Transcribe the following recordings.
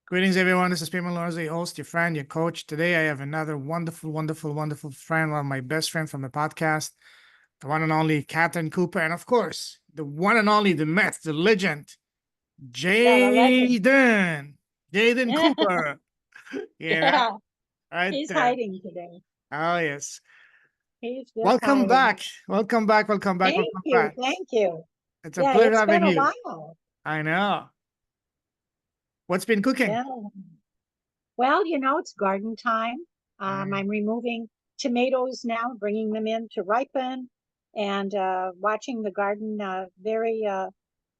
Greetings, everyone. This is Payman Lawrence, your host, your friend, your coach. Today, I have another wonderful friend, one of my best friends from the podcast, the one and only Catherine Cooper, and of course, the one and only, the myth, the legend, Yeah, the legend. Jaden Cooper. Yeah, Yeah, right he's there. hiding today. Oh, yes. He's just Welcome hiding. back. Welcome back. Welcome back. Thank Welcome you. back. Thank you. It's a Yeah, pleasure it's been having a you. while. I know. What's been cooking? Yeah. Well, it's garden time. Mm. I'm removing tomatoes now, bringing them in to ripen, and watching the garden very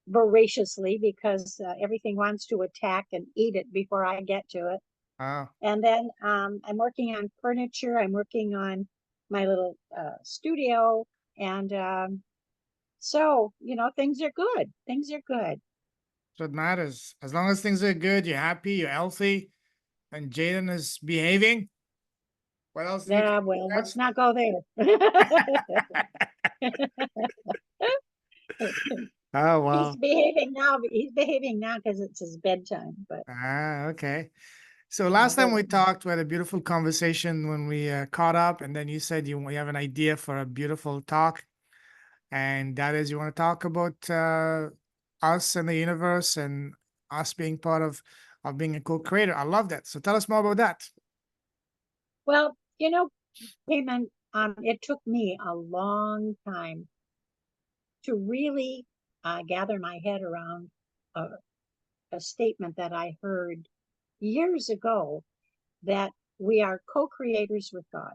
voraciously because everything wants to attack and eat it before I get to it. Oh, And then I'm working on furniture. I'm working on my little studio. And so, things are good. Things are good. that's what matters. As long as things are good, you're happy, you're healthy, and Jaden is behaving. What else do you Yeah, can well, let's ask? not go there. Oh, He's wow. behaving now. He's behaving now because it's his bedtime. But Okay. So yeah, last time he'll. we talked, we had a beautiful conversation when we caught up, and then you said you have an idea for a beautiful talk, and that is you want to talk about us and the universe and us being part of being a co-creator. I love that. So tell us more about that. Well, Payman, it took me a long time to really gather my head around a, a statement that I heard years ago that we are co-creators with God.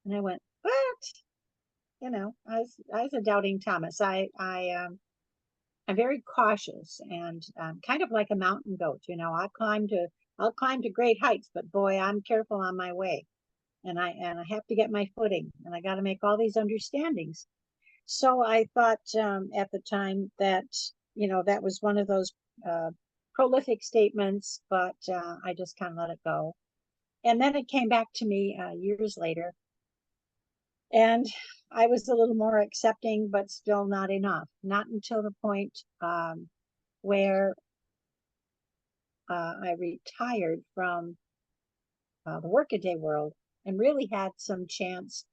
And I went, what? I was a doubting Thomas. I'm very cautious and kind of like a mountain goat. I'll climb to great heights, but boy, I'm careful on my way, and I have to get my footing, and I got to make all these understandings. So I thought at the time that that was one of those uh, prolific statements, but I just kind of let it go. And then it came back to me years later, and I was a little more accepting, but still not enough. Not until the point where I retired from the workaday world and really had some chance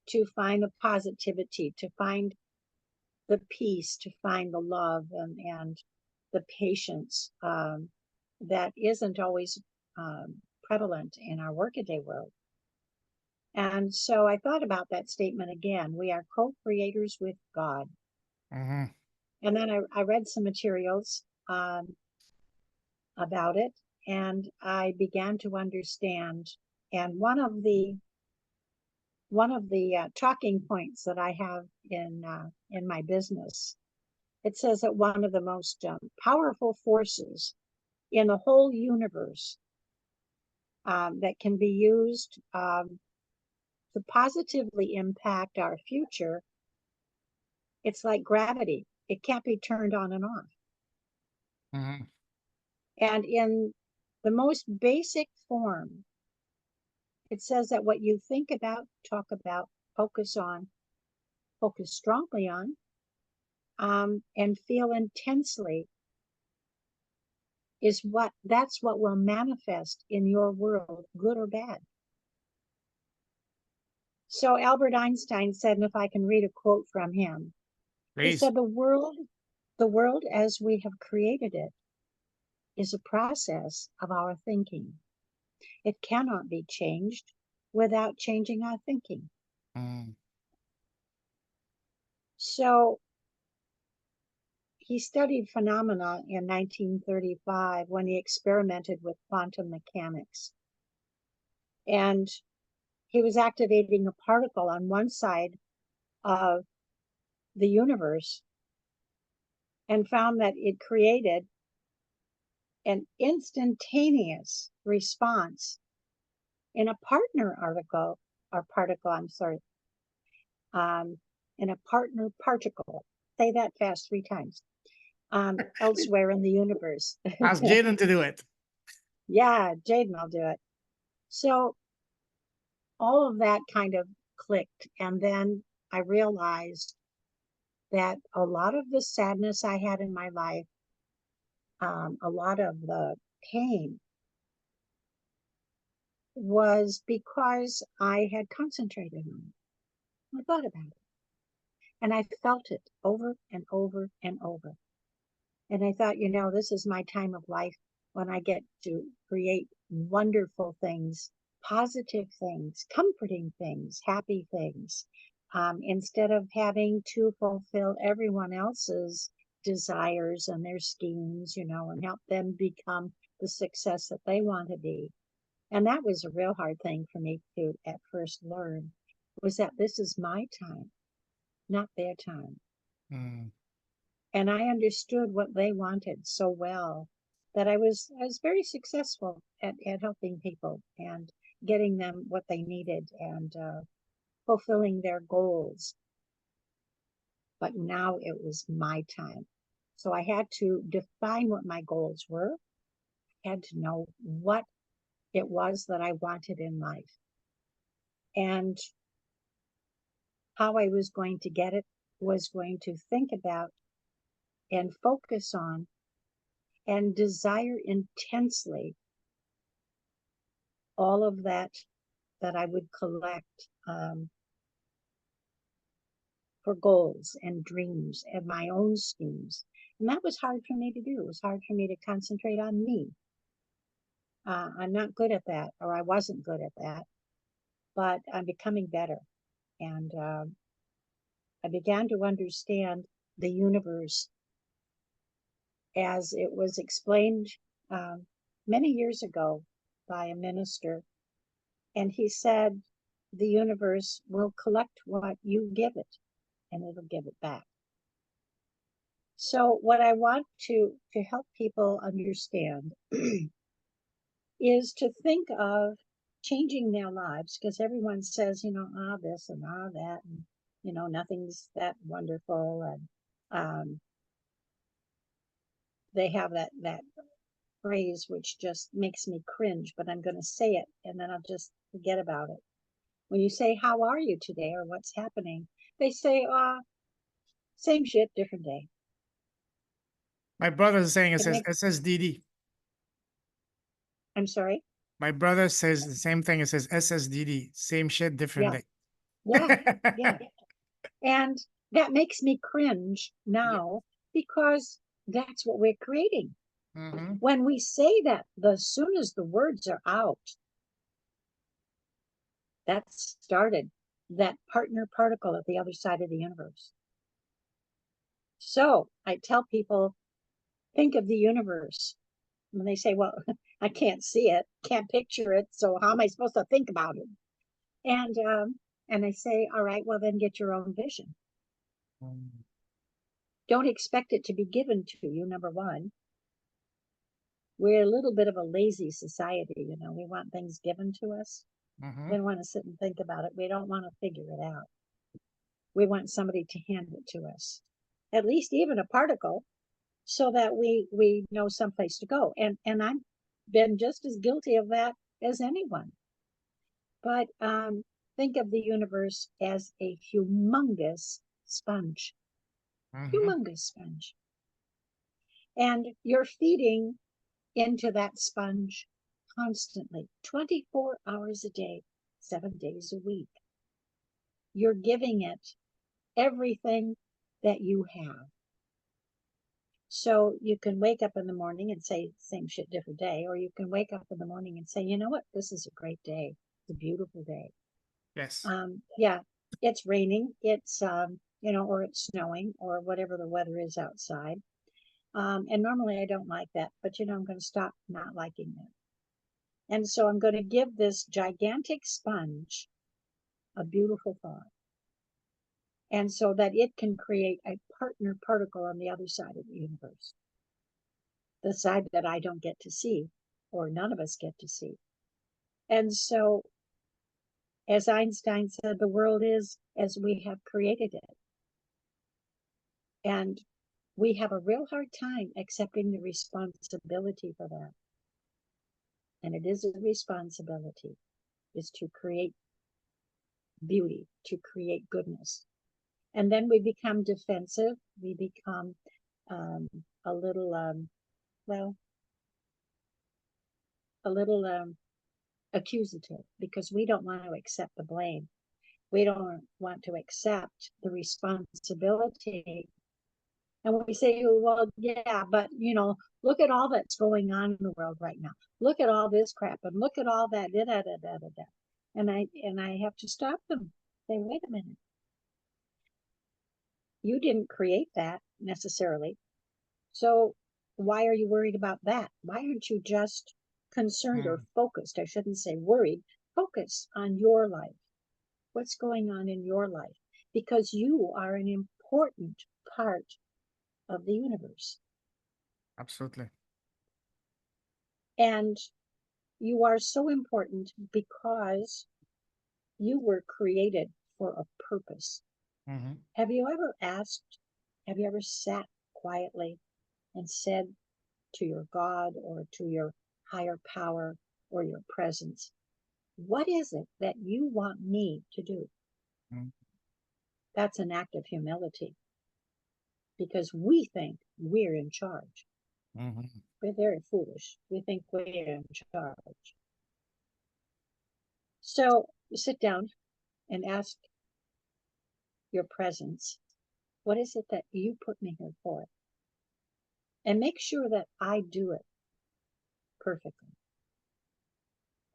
to find the positivity, to find the peace, to find the love and the patience that isn't always prevalent in our workaday world. And so I thought about that statement again. We are co creators with God. Hmm. And then I read some materials about it and I began to understand. And one of the talking points that I have in my business, it says that one of the most powerful forces in the whole universe that can be used to positively impact our future, it's like gravity. It can't be turned on and off. Hmm. And in the most basic form, it says that what you think about, talk about, focus on, focus strongly on, and feel intensely that's what will manifest in your world, good or bad. So Albert Einstein said, and if I can read a quote from him, he Please. said, the world as we have created it is a process of our thinking. It cannot be changed without changing our thinking. Mm. So he studied phenomena in 1935 when he experimented with quantum mechanics. And he was activating a particle on one side of the universe and found that it created an instantaneous response in a partner article or particle, I'm sorry, um, in a partner particle. Say that fast 3 times. Elsewhere in the universe. Ask Jaden to do it. Yeah, Jaden, I'll do it. So all of that kind of clicked. And then I realized that a lot of the sadness I had in my life a lot of the pain was because I had concentrated on it. I thought about it and I felt it over and over and over. And I thought, this is my time of life when I get to create wonderful things, positive things, comforting things, happy things, instead of having to fulfill everyone else's desires and their schemes, and help them become the success that they want to be. And that was a real hard thing for me to at first learn, was that this is my time, not their time. Mm. And I understood what they wanted so well that I was very successful at helping people and getting them what they needed and fulfilling their goals. But now it was my time. So I had to define what my goals were. I had to know what it was that I wanted in life. And how I was going to get it was going to think about and focus on and desire intensely all of that I would collect for goals and dreams and my own schemes. And that was hard for me to do. It was hard for me to concentrate on me. I'm not good at that, or I wasn't good at that, but I'm becoming better. And I began to understand the universe as it was explained um, many years ago by a minister. And he said, the universe will collect what you give it and it'll give it back. So what I want to help people understand is to think of changing their lives, because everyone says, this and that, and nothing's that wonderful, and they have that phrase which just makes me cringe, but I'm going to say it and then I'll just forget about it. When you say, how are you today, or what's happening, they say, same shit, different day. My brother is saying it It says makes, SSDD. I'm sorry. My brother says the same thing. It says SSDD. Same shit, different Yeah, day. yeah, yeah. And that makes me cringe Yep. now because that's what we're creating. Mm-hmm. When we say that, as soon as the words are out, that started that partner particle at the other side of the universe. So I tell people, think of the universe. When they say, well, I can't see it, can't picture it, so how am I supposed to think about it? And I say, all right, well, then get your own vision. Mm-hmm. Don't expect it to be given to you, number one. We're a little bit of a lazy society, we want things given to us. We don't want to sit and think about it. We don't want to figure it out. We want somebody to hand it to us, at least even a particle, so that we know someplace to go. And I've been just as guilty of that as anyone. But think of the universe as a humongous sponge, Mm-hmm. humongous sponge. And you're feeding into that sponge constantly, 24 hours a day, 7 days a week. You're giving it everything that you have. So you can wake up in the morning and say, same shit, different day. Or you can wake up in the morning and say, you know what? This is a great day. It's a beautiful day. Yes. Yeah, it's raining. It's, or it's snowing or whatever the weather is outside. And normally I don't like that, but I'm going to stop not liking that. And so I'm going to give this gigantic sponge a beautiful thought. And so that it can create a partner particle on the other side of the universe, the side that I don't get to see, or none of us get to see. And so, as Einstein said, the world is as we have created it. And we have a real hard time accepting the responsibility for that. And it is a responsibility, is to create beauty, to create goodness. And then we become defensive. We become a little well, a little accusative, because we don't want to accept the blame. We don't want to accept the responsibility. And we say, well, yeah, but look at all that's going on in the world right now. Look at all this crap, and look at all that. Da, da, da, da, da. And I have to stop them. Say, wait a minute. You didn't create that necessarily. So why are you worried about that? Why aren't you just concerned or focused? I shouldn't say worried. Focus on your life. What's going on in your life? Because you are an important part of the universe. Absolutely. And you are so important because you were created for a purpose. Have you ever sat quietly and said to your God or to your higher power or your presence, what is it that you want me to do? That's an act of humility, because we think we're in charge. We're very foolish. We think we're in charge. So sit down and ask your presence, what is it that you put me here for? And make sure that I do it perfectly.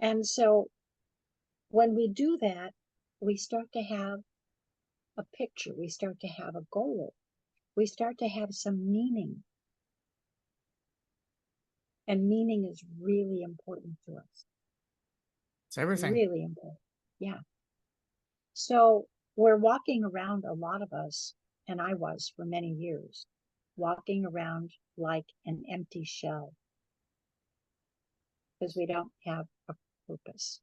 And so when we do that, we start to have a picture. We start to have a goal. We start to have some meaning. And meaning is really important to us. It's everything. Really important. Yeah. So we're walking around, a lot of us, and I was for many years, walking around like an empty shell because we don't have a purpose.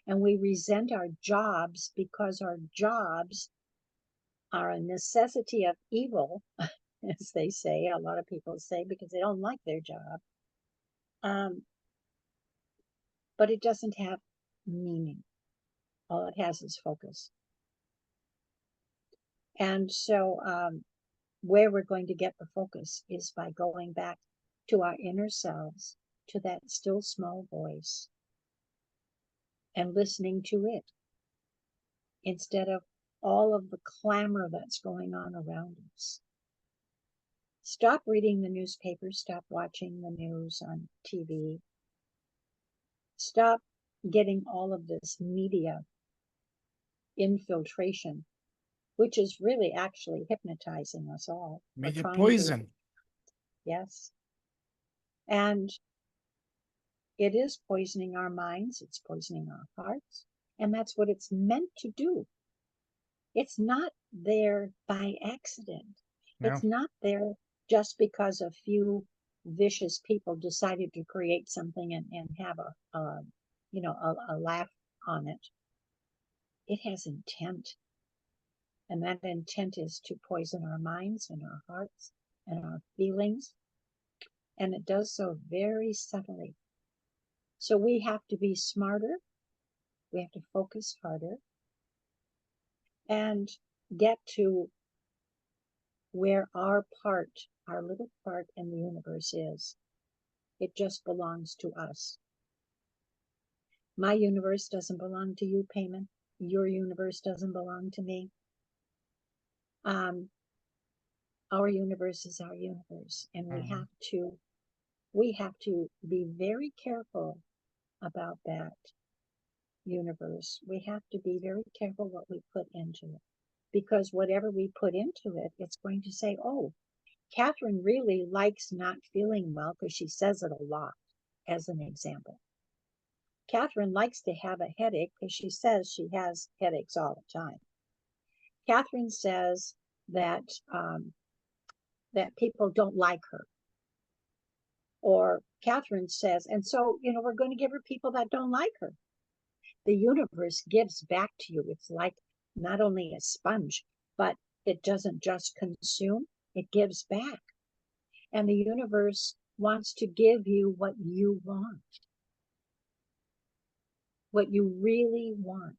And we resent our jobs because our jobs are a necessity of evil, as they say, a lot of people say, because they don't like their job. But it doesn't have meaning. All it has is focus. And so where we're going to get the focus is by going back to our inner selves, to that still small voice, and listening to it instead of all of the clamor that's going on around us. Stop reading the newspaper, stop watching the news on TV. Stop getting all of this media infiltration, which is really actually hypnotizing us all. Media poison. Yes. And it is poisoning our minds, it's poisoning our hearts, and that's what it's meant to do. It's not there by accident. No. It's not there just because a few vicious people decided to create something and have a laugh on it. It has intent. And that intent is to poison our minds and our hearts and our feelings. And it does so very subtly. So we have to be smarter. We have to focus harder and get to where our little part in the universe is. It just belongs to us. My universe doesn't belong to you, Payman. Your universe doesn't belong to me. Our universe is our universe, and we have to be very careful about that universe. We have to be very careful what we put into it, because whatever we put into it, it's going to say, oh, Catherine really likes not feeling well, because she says it a lot, as an example. Catherine likes to have a headache because she says she has headaches all the time. Catherine says that that people don't like her. Or Catherine says, and so, we're going to give her people that don't like her. The universe gives back to you. It's like not only a sponge, but it doesn't just consume, it gives back. And the universe wants to give you what you want, what you really want.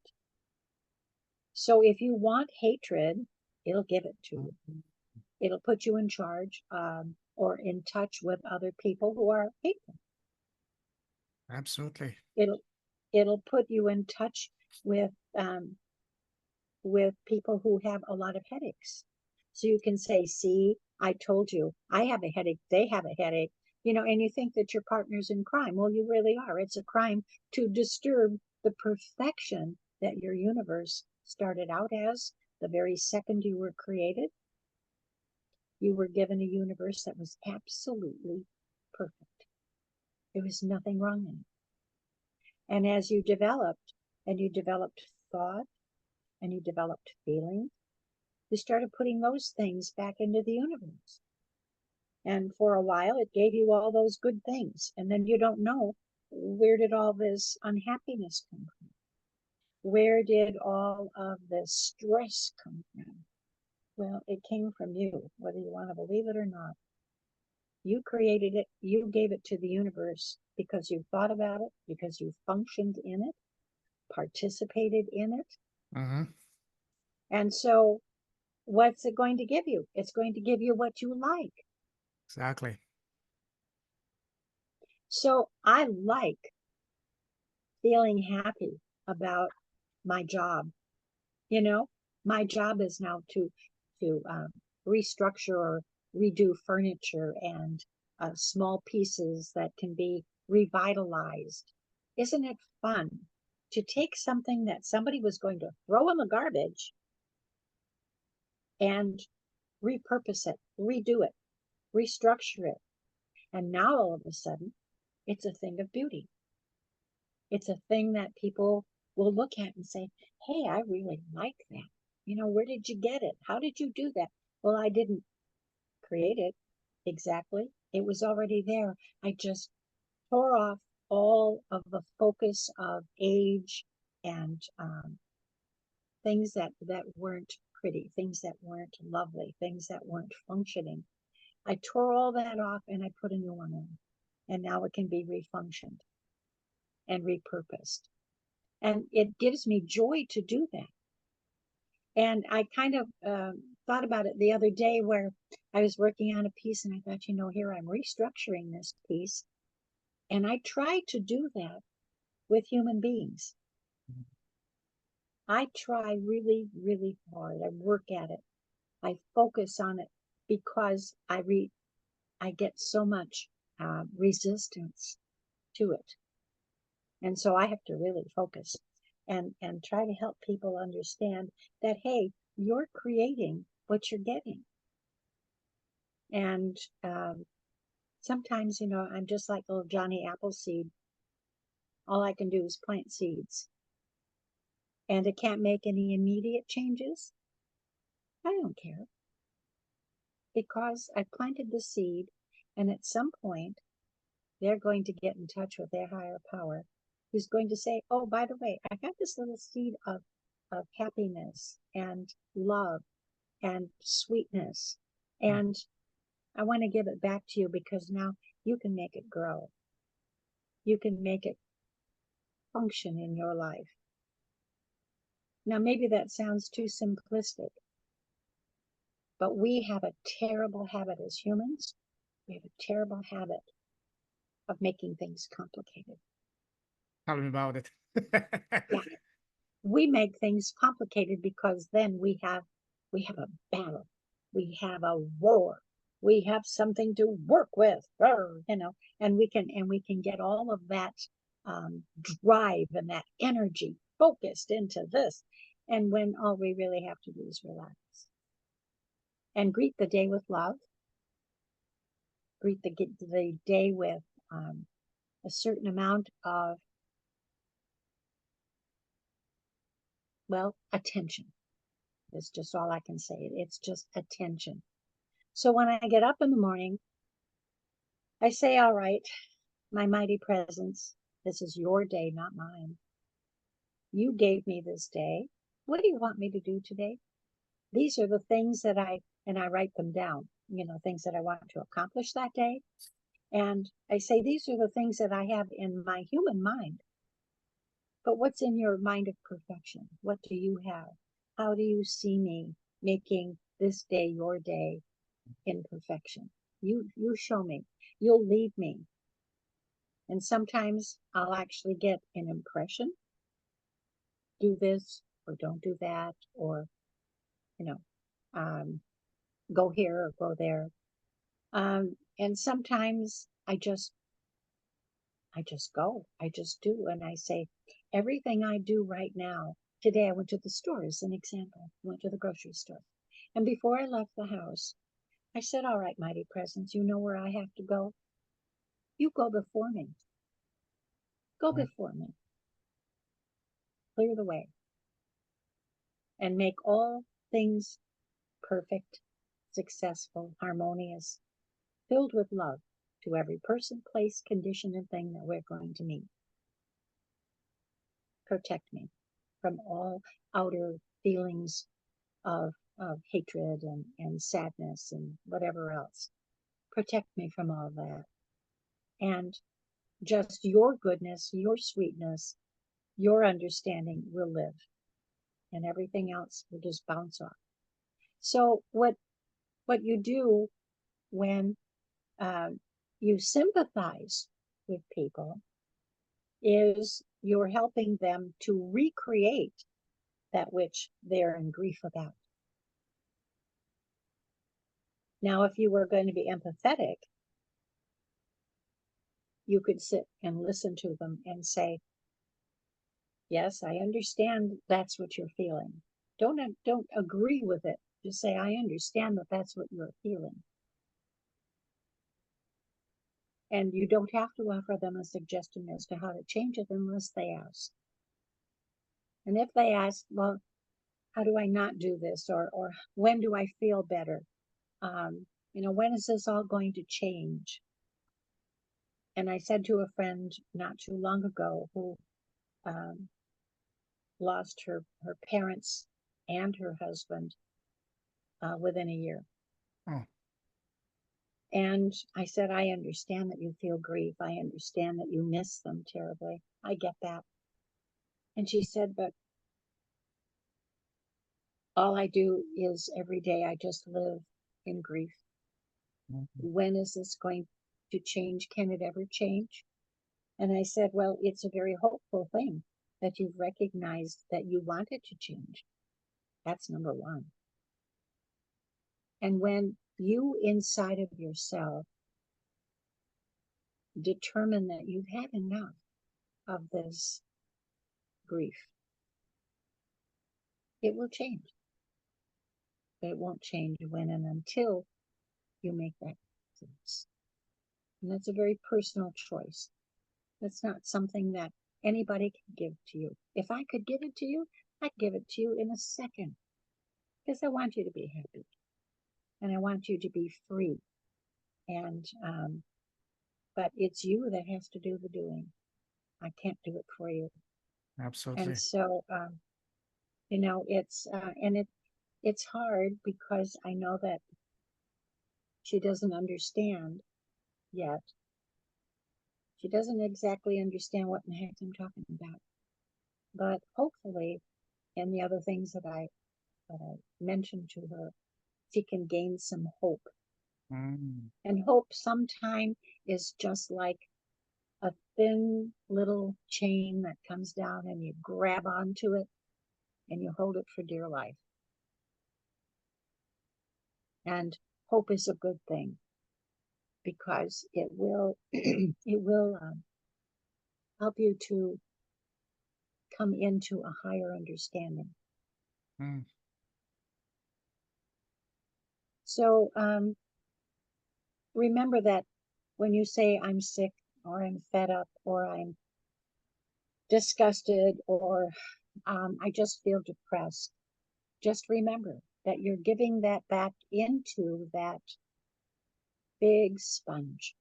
So if you want hatred, it'll give it to you. It'll put you in charge, or in touch with other people who are hateful. Absolutely. It'll put you in touch with people who have a lot of headaches. So you can say, see, I told you, I have a headache, they have a headache, and you think that your partner's in crime. Well, you really are. It's a crime to disturb the perfection that your universe started out as the very second you were created. You were given a universe that was absolutely perfect. There was nothing wrong in it. And as you developed, thought, and you developed feeling, you started putting those things back into the universe. And for a while, it gave you all those good things. And then you don't know, where did all this unhappiness come from? Where did all of this stress come from? Well, it came from you, whether you want to believe it or not. You created it, you gave it to the universe because you thought about it, because you functioned in it, participated in it. Mm-hmm. And so what's it going to give you? It's going to give you what you like. Exactly. So I like feeling happy about my job. My job is now to restructure or redo furniture and small pieces that can be revitalized. Isn't it fun to take something that somebody was going to throw in the garbage and repurpose it, redo it, restructure it? And now all of a sudden, it's a thing of beauty. It's a thing that people will look at and say, hey, I really like that. Where did you get it? How did you do that? Well, I didn't create it exactly. It was already there. I just tore off all of the focus of age and things that weren't pretty, things that weren't lovely, things that weren't functioning. I tore all that off and I put a new one in. And now it can be refunctioned and repurposed. And it gives me joy to do that. And I kind of thought about it the other day where I was working on a piece and I thought, here I'm restructuring this piece. And I try to do that with human beings. I try really, really hard. I work at it. I focus on it because I get so much resistance to it. And so I have to really focus and try to help people understand that, hey, you're creating what you're getting. And sometimes, I'm just like little Johnny Appleseed. All I can do is plant seeds. And I can't make any immediate changes. I don't care. Because I planted the seed, and at some point, they're going to get in touch with their higher power, who's going to say, oh, by the way, I got this little seed of happiness and love and sweetness. And I want to give it back to you because now you can make it grow. You can make it function in your life. Now, maybe that sounds too simplistic, but we have a terrible habit as humans. We have a terrible habit of making things complicated. Tell me about it. Yeah. We make things complicated because then we have a battle, we have a war, we have something to work with, and we can get all of that drive and that energy focused into this, and when all we really have to do is relax and greet the day with love, greet the day with a certain amount of, well, attention. It's just all I can say. It's just attention. So when I get up in the morning, I say, all right, my mighty presence, this is your day, not mine. You gave me this day. What do you want me to do today? These are the things that I write them down, things that I want to accomplish that day. And I say, these are the things that I have in my human mind. But what's in your mind of perfection? What do you have? How do you see me making this day your day in perfection? You show me. You'll lead me. And sometimes I'll actually get an impression. Do this or don't do that, or you know, um, go here or go there. And sometimes I just go. I just do, and I say everything I do right now. Today I went to the store as an example. I went to the grocery store, and before I left the house, I said, "All right, mighty presence, you know where I have to go. You go before me. Go Right. before me. Clear the way, and make all things perfect, successful, harmonious, filled with love to every person, place, condition, and thing that we're going to meet. Protect me from all outer feelings of hatred and sadness and whatever else. Protect me from all that. And just your goodness, your sweetness, your understanding will live, and everything else will just bounce off." So what you do when uh, you sympathize with people is you're helping them to recreate that which they're in grief about. Now, if you were going to be empathetic, you could sit and listen to them and say, "Yes, I understand that's what you're feeling." Don't agree with it. Just say, "I understand that that's what you're feeling." And you don't have to offer them a suggestion as to how to change it unless they ask. And if they ask, "Well, how do I not do this?" or "When do I feel better?" When is this all going to change? And I said to a friend not too long ago who um, lost her parents and her husband within a year. Oh, And I said, "I understand that you feel grief. I understand that you miss them terribly. I get that." And she said, "But all I do is every day I just live in grief. mhm. When is this going to change? Can it ever change?" And I said, "Well, it's a very hopeful thing that you've recognized that you want it to change. That's number one. And when you inside of yourself determine that you've had enough of this grief, it will change. But it won't change when and until you make that choice. And that's a very personal choice. That's not something that anybody can give to you. If I could give it to you, I'd give it to you in a second because I want you to be happy and I want you to be free. And but it's you that has to do the doing. I can't do it for you. And Absolutely. so it's hard because I know that she doesn't understand yet. She doesn't exactly understand what in the heck I'm talking about. But hopefully, and the other things that I mentioned to her, she can gain some hope. Mm. And hope sometime is just like a thin little chain that comes down and you grab onto it and you hold it for dear life. And hope is a good thing because it will it will help you to come into a higher understanding. Mm. So remember that when you say "I'm sick" or "I'm fed up" or "I'm disgusted" or "I just feel depressed," just remember that you're giving that back into that big sponge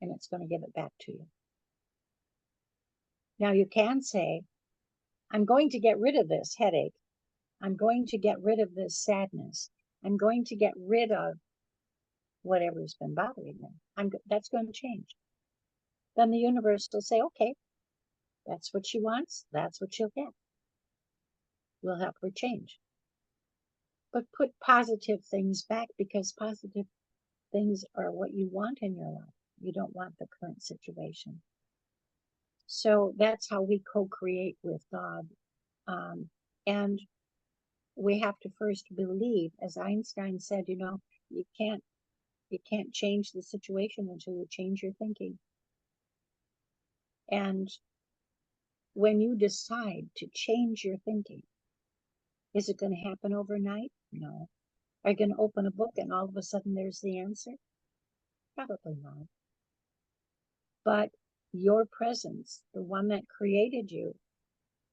and it's going to give it back to you. Now you can say, "I'm going to get rid of this headache. I'm going to get rid of this sadness. I'm going to get rid of whatever's been bothering me. That's going to change." Then the universe will say, "Okay, that's what she wants. That's what she'll get. We'll help her change." But put positive things back because positive things are what you want in your life. You don't want the current situation. So that's how we co-create with God. And we have to first believe, as Einstein said, you can't change the situation until you change your thinking. And when you decide to change your thinking, is it going to happen overnight? No. Are you going to open a book and all of a sudden there's the answer? Probably not. But your presence, the one that created you,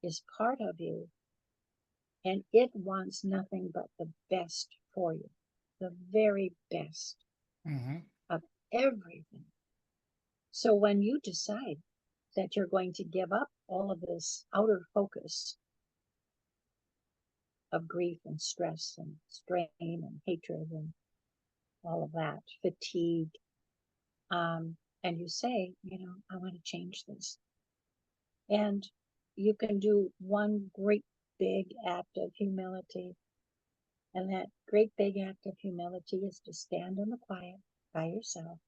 is part of you, and it wants nothing but the best for you, the very best of everything. So when you decide that you're going to give up all of this outer focus of grief and stress and strain and hatred and all of that, fatigue, and you say, I want to change this. And you can do one great big act of humility. And that great big act of humility is to stand in the quiet by yourself,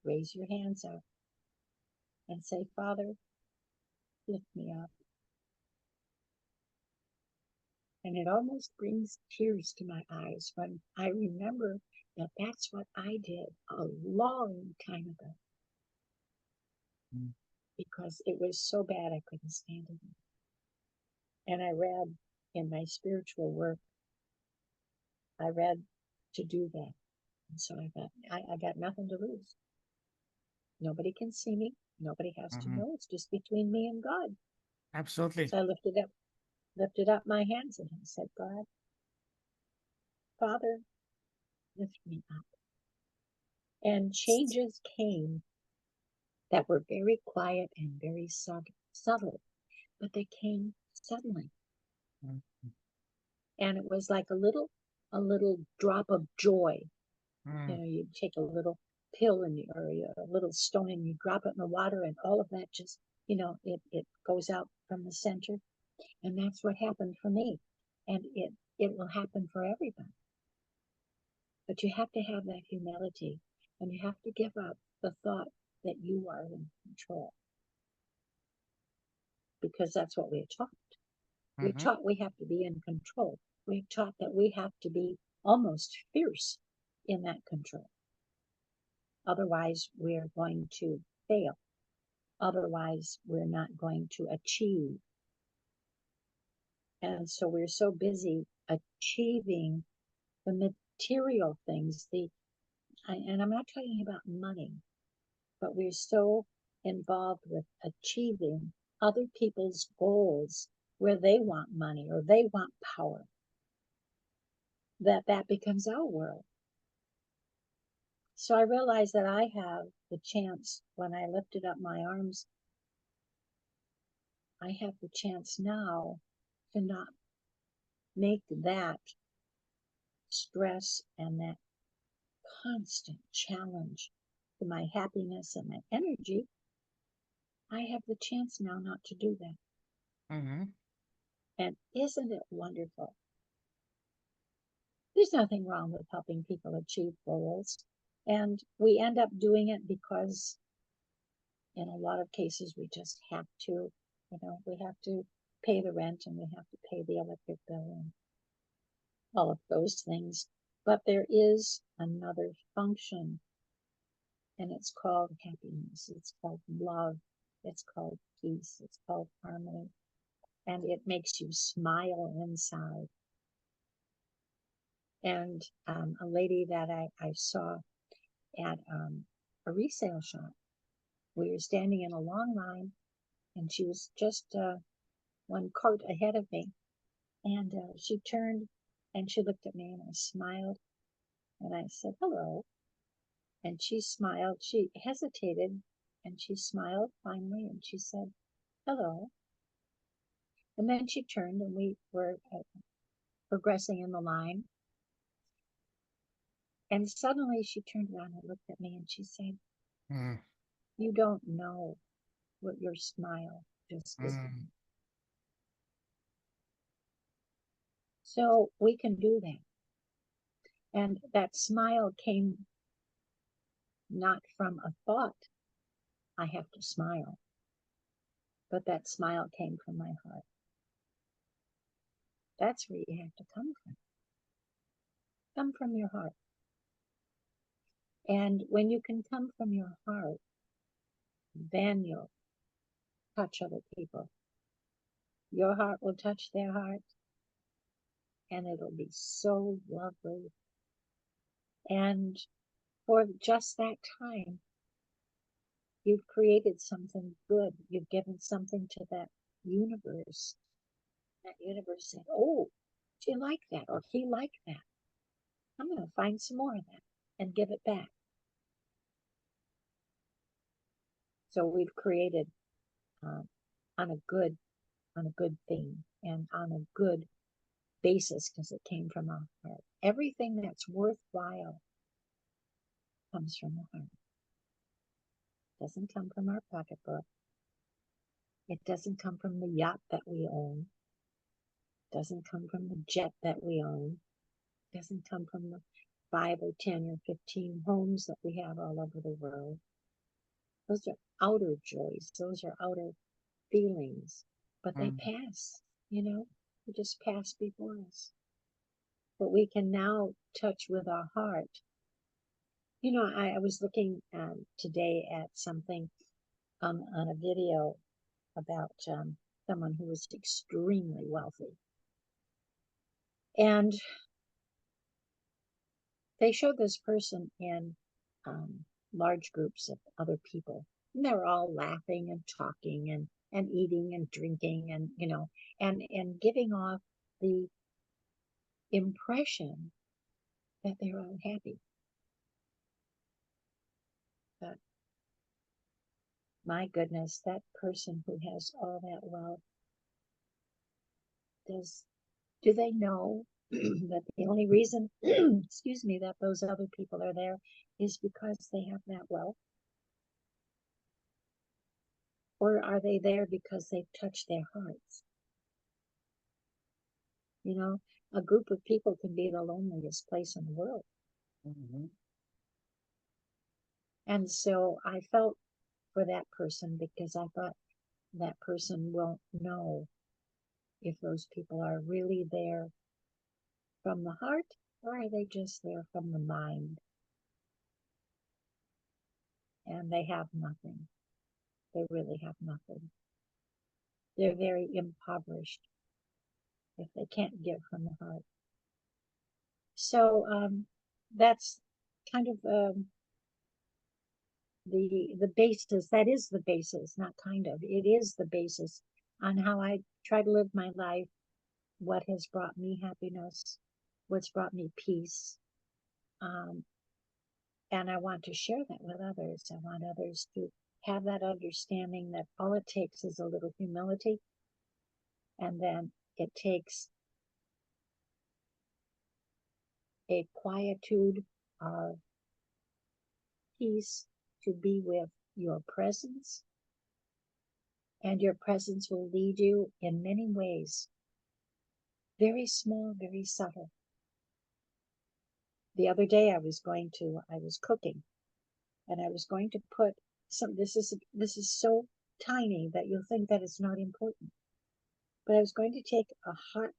raise your hands up, and say, Father, lift me up. And it almost brings tears to my eyes when I remember that that's what I did a long time ago. Because it was so bad I couldn't stand it. And I read in my spiritual work, I read to do that. And so I thought, I got nothing to lose. Nobody can see me. Nobody has to know. It's just between me and God. Absolutely. So I lifted up my hands and I said, God, Father, lift me up. And changes came that were very quiet and very subtle, but they came suddenly. And it was like a little drop of joy. You take a little pill or a little stone and you drop it in the water and all of that just, it goes out from the center. And that's what happened for me. And it will happen for everybody. But you have to have that humility, and you have to give up the thought that you are in control. Because that's what we're taught. We're taught we have to be in control. We're taught that we have to be almost fierce in that control. Otherwise, we're going to fail. Otherwise, we're not going to achieve. And so we're so busy achieving the material things, and I'm not talking about money, but we're so involved with achieving other people's goals where they want money or they want power, that becomes our world. So I realized that I have the chance, when I lifted up my arms, I have the chance now to not make that stress and that constant challenge to my happiness and my energy. I have the chance now not to do that. And isn't it wonderful? There's nothing wrong with helping people achieve goals. And we end up doing it because in a lot of cases we just have to, we have to pay the rent and we have to pay the electric bill and all of those things. But there is another function, and it's called happiness. It's called love. It's called peace. It's called harmony. And it makes you smile inside. And a lady that I saw at a resale shop, we were standing in a long line, and she was just one cart ahead of me. And she turned and she looked at me, and I smiled. And I said, hello. And she smiled. She hesitated, and she smiled finally, and she said, hello. And then she turned, and we were progressing in the line. And suddenly she turned around and looked at me, and she said, you don't know what your smile just did. So we can do that. And that smile came not from a thought, I have to smile, but that smile came from my heart. That's where you have to come from. Come from your heart. And when you can come from your heart, then you'll touch other people. Your heart will touch their heart, and it'll be so lovely. And for just that time, you've created something good. You've given something to that universe. That universe said, oh, she liked that, or he liked that. I'm going to find some more of that and give it back. So we've created on a good thing and on a good basis because it came from our heart. Everything that's worthwhile comes from the heart. It doesn't come from our pocketbook. It doesn't come from the yacht that we own. It doesn't come from the jet that we own. It doesn't come from the 5 or 10 or 15 homes that we have all over the world. Those are outer joys. Those are outer feelings, but they pass, they just pass before us. But we can now touch with our heart. I was looking today at something on a video about someone who was extremely wealthy. And they showed this person in large groups of other people. And they were all laughing and talking and eating and drinking and, and giving off the impression that they're all happy. But my goodness, that person who has all that wealth, do they know that the only reason, excuse me, that those other people are there is because they have that wealth? Or are they there because they've touched their hearts? A group of people can be the loneliest place in the world. Mm-hmm. And so I felt for that person because I thought that person won't know if those people are really there from the heart or are they just there from the mind? And they have nothing. They really have nothing. They're very impoverished if they can't give from the heart. So that's kind of the basis. That is the basis, not kind of. It is the basis on how I try to live my life, what has brought me happiness, what's brought me peace. And I want to share that with others. I want others to have that understanding that all it takes is a little humility, and then it takes a quietude of peace to be with your presence. And your presence will lead you in many ways, very small, very subtle. The other day I was cooking, and I was going to put this is so tiny that you'll think that it's not important. But I was going to take a hot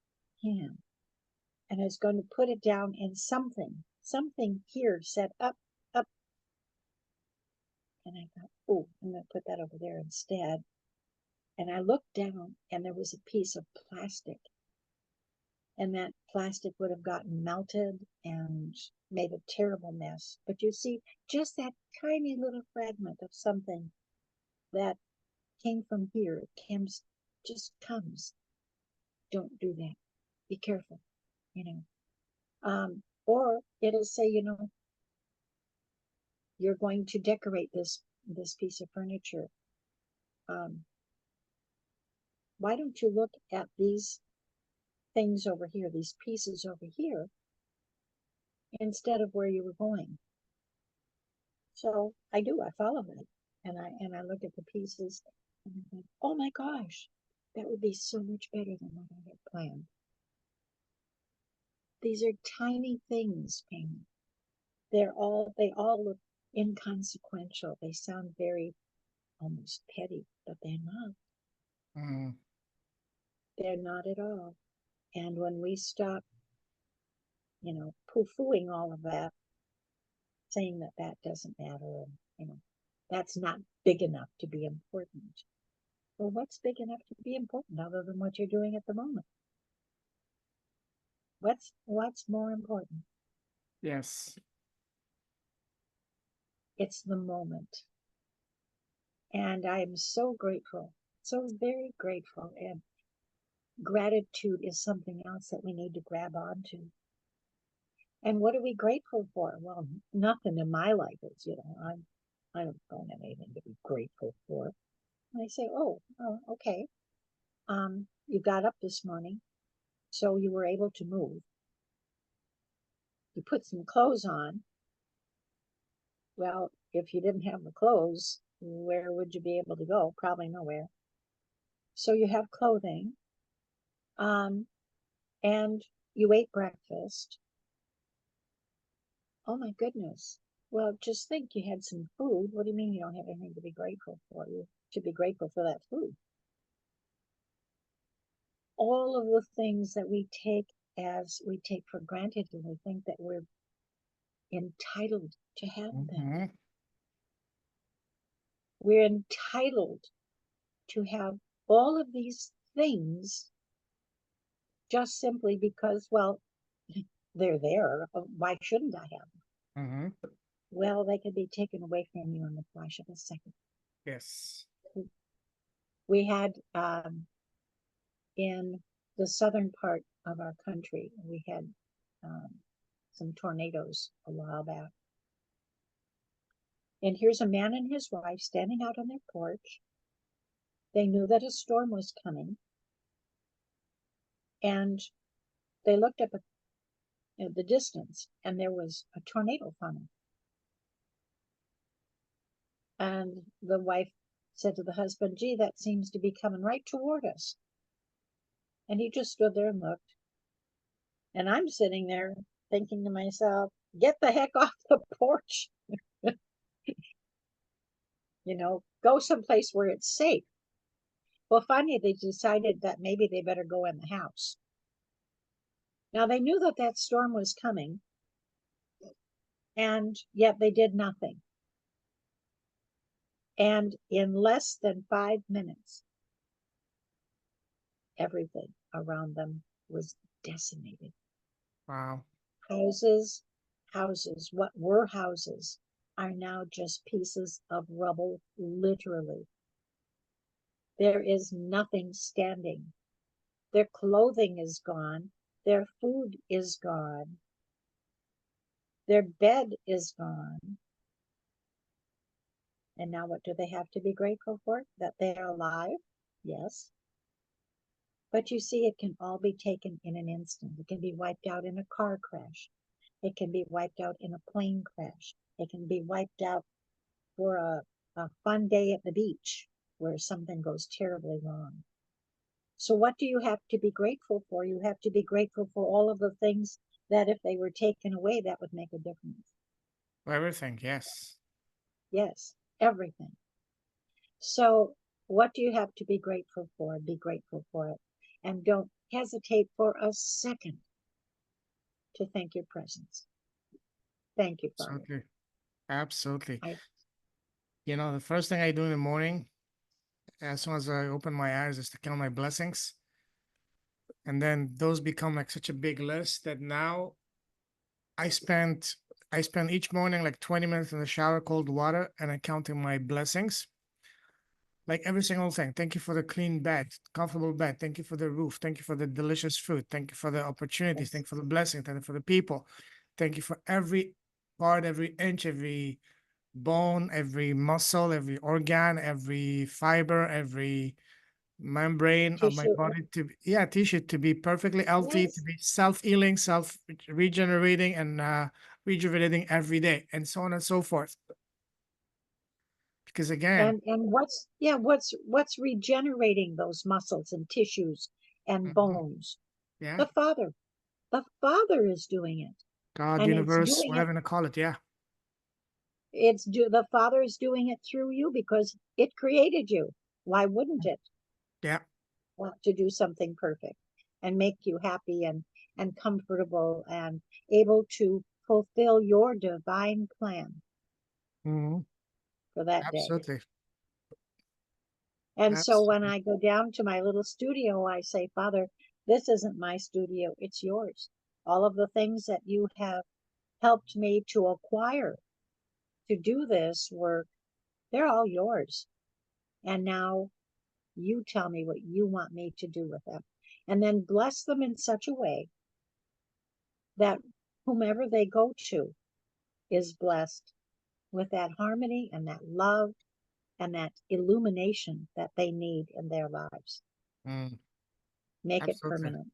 pan and I was going to put it down and something here said up. And I thought, oh, I'm going to put that over there instead. And I looked down and there was a piece of plastic. And that plastic would have gotten melted and made a terrible mess. But you see, just that tiny little fragment of something that came from here, just comes. Don't do that. Be careful, Or it'll say, you're going to decorate this piece of furniture. Why don't you look at these things over here, these pieces over here, instead of where you were going? So I follow it, and I look at the pieces, and I think, oh my gosh, that would be so much better than what I had planned. These are tiny things, Pam. They all look inconsequential. They sound very almost petty, but they're not. Mm, They're not at all. And when we stop, poo-fooing all of that, saying that that doesn't matter, and that's not big enough to be important. Well, what's big enough to be important other than what you're doing at the moment? What's more important? yes. It's the moment. And I am so grateful, so very grateful. And gratitude is something else that we need to grab onto. And what are we grateful for? Well, nothing in my life is, I don't have anything to be grateful for. And I say, oh, okay. You got up this morning, so you were able to move. You put some clothes on. Well, if you didn't have the clothes, where would you be able to go? Probably nowhere. So you have clothing, and you ate breakfast. Oh my goodness. Well, just think you had some food. What do you mean you don't have anything to be grateful for? You should be grateful for that food. All of the things that we take for granted, and we think that we're entitled to have them. Mm-hmm. We're entitled to have all of these things just simply because, well, they're there. Why shouldn't I have them? Mm-hmm. Well, they could be taken away from you in the flash of a second. Yes. We had in the southern part of our country, we had um, some tornadoes a while back. And here's a man and his wife standing out on their porch. They knew that a storm was coming, and they looked up at the distance, and there was a tornado coming. And the wife said to the husband, gee, that seems to be coming right toward us. And he just stood there and looked. And I'm sitting there thinking to myself, get the heck off the porch. Go someplace where it's safe. Well, finally, they decided that maybe they better go in the house. Now, they knew that that storm was coming, and yet they did nothing. And in less than 5 minutes, everything around them was decimated. Wow. Houses, what were houses, are now just pieces of rubble, literally. There is nothing standing. Their clothing is gone. Their food is gone. Their bed is gone. And now what do they have to be grateful for? That they're alive? Yes. But you see, it can all be taken in an instant. It can be wiped out in a car crash. It can be wiped out in a plane crash. It can be wiped out for a fun day at the beach where something goes terribly wrong. So what do you have to be grateful for? You have to be grateful for all of the things that if they were taken away, that would make a difference. Everything. Yes. Yes, everything. So what do you have to be grateful for? Be grateful for it. And don't hesitate for a second to thank your presence. Thank you, Father. Absolutely. Absolutely. I The first thing I do in the morning, as soon as I open my eyes, is to count my blessings. And then those become like such a big list that now I spend I spend each morning like 20 minutes in the shower, cold water, and I counting my blessings. Like every single thing. Thank you for the clean bed, comfortable bed. Thank you for the roof. Thank you for the delicious food. Thank you for the opportunities. yes. Thank you for the blessing. Thank you for the people. Thank you for every part, every inch, every bone, every muscle, every organ, every fiber, every membrane of my Tissue. body tissue to be perfectly healthy, to Yes. be self-healing, self-regenerating, and rejuvenating every day, and so on and so forth. Because again, And what's regenerating those muscles and tissues and mhm, bones? yeah, The Father. The Father is doing it. God, And it's universe, doing it, whatever you call it. Yeah. the Father is doing it through you because it created you. Why wouldn't it Yeah. want to do something perfect and make you happy and comfortable and able to fulfill your divine plan Hmm. for that day? Absolutely. And so when Absolutely. I go down to my little studio, I say, Father, this isn't my studio, it's yours. All of the things that you have helped me to acquire to do this work, they're all yours. And now you tell me what you want me to do with them. And then bless them in such a way that whomever they go to is blessed with that harmony and that love and that illumination that they need in their lives. Mm, Make it absolutely. permanent.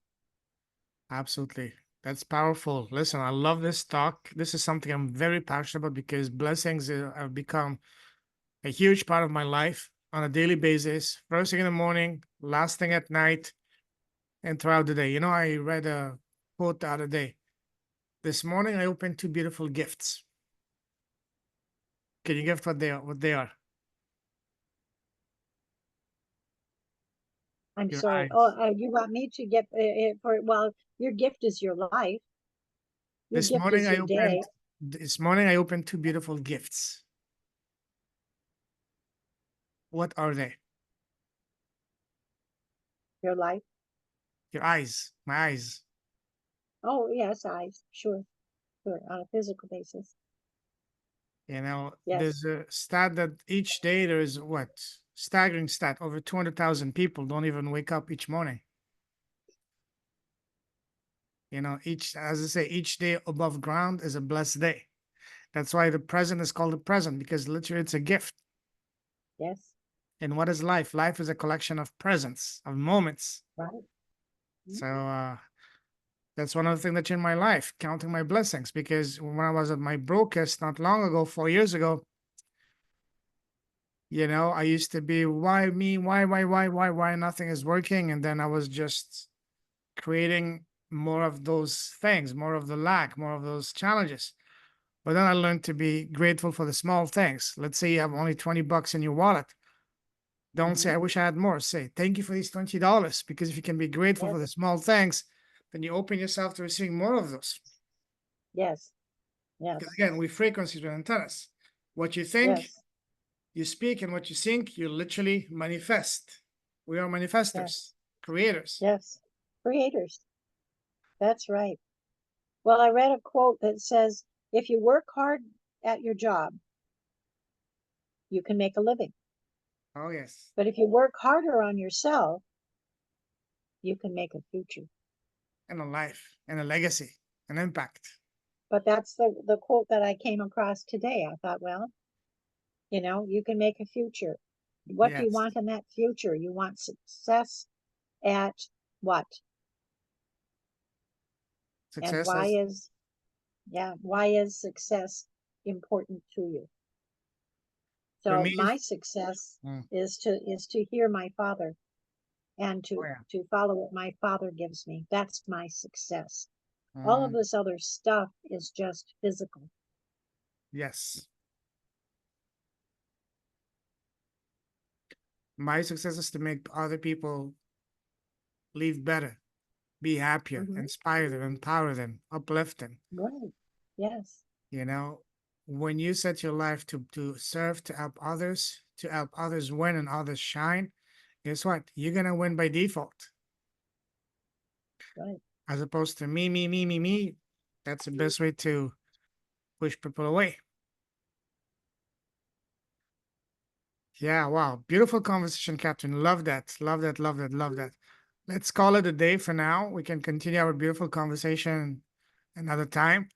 Absolutely. That's powerful. Listen, I love this talk. This is something I'm very passionate about because blessings have become a huge part of my life on a daily basis. First thing in the morning, last thing at night, and throughout the day. You know, I read a quote the other day. This morning, I opened two beautiful gifts. Can you guess what they are? What they are? I'm Your sorry. Oh, eyes. you want me to get for, well, your gift is your life. Your This gift morning, is I your opened. day, This morning, I opened two beautiful gifts. What are they? your life. Your eyes. My eyes. Oh, yes, eyes. Sure, sure. On a physical basis. You know, Yes, there's a stat that each day there is what? Staggering stat. Over 200,000 people don't even wake up each morning. You know, as I say, each day above ground is a blessed day. That's why the present is called the present because literally it's a gift. yes, And what is life? Life is a collection of presents, of moments. right. So that's one of the things that's in my life, counting my blessings. Because when I was at my brokest not long ago, 4 years ago, you know, I used to be, why me? Why nothing is working? And then I was just creating more of those things, more of the lack, more of those challenges. But then I learned to be grateful for the small things. Let's say you have only $20 in your wallet. Don't say, Mm-hmm. I wish I had more. Say, thank you for these $20. Because if you can be grateful for the Yes, small things, then you open yourself to receiving more of those. yes, Because yes, again, we frequencies with antennas. What you think, yes, you speak, and what you think, you literally manifest. We are yes, manifestors, creators. yes. Creators. That's right. Well, I read a quote that says, if you work hard at your job, you can make a living. Oh, yes. But if you work harder on yourself, you can make a future. And a life, and a legacy, an impact. But that's the quote that I came across today. I thought, well, you can make a future. What do you Yes. want in that future? You want success at what? And Success as why is success important to you? for So me. my success Mm, is to hear my Father and oh, to yeah. to follow what my Father gives me. That's my success. All of Mm, this other stuff is just physical. yes. My success is to make other people live better, be happier, Hmm. inspire them, empower them, uplift them. Right. Yes. You know, when you set your life to serve, to help others win and others shine, guess what? You're gonna win by default, Right. as opposed to me. That's the best way to push people away. Yeah, wow. Beautiful conversation, Captain. Love that. Love that. Love that. Love that. Let's call it a day for now. We can continue our beautiful conversation another time.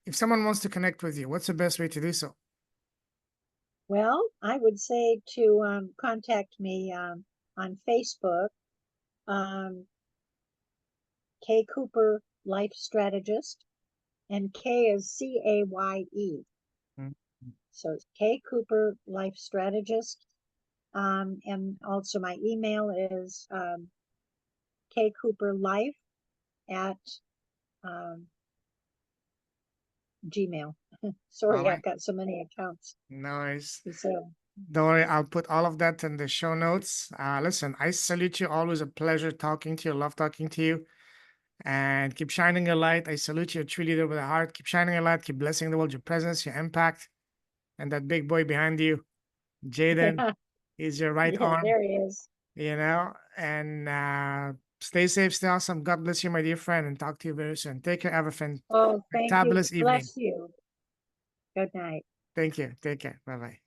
If someone wants to connect with you, what's the best way to do so? Well, I would say to contact me on Facebook, um, K Cooper Life Strategist, and K is CAYE. Mm, So it's K Cooper Life Strategist. And also my email is kcooperlife at Gmail. All Sorry, right. I've got so many accounts. No worries. So Don't worry, I'll put all of that in the show notes. Listen, I salute you. Always a pleasure talking to you. Love talking to you. And keep shining your light. I salute you, a true leader with a heart. Keep shining your light. Keep blessing the world. Your presence, your impact, and that big boy behind you, Jaden, is your right yeah, arm. there he is. And stay safe, stay awesome. God bless you, my dear friend, and talk to you very soon. Take care. Have a Oh, thank you. fantabulous evening. Bless you. Good night. Thank you. Take care. Bye bye.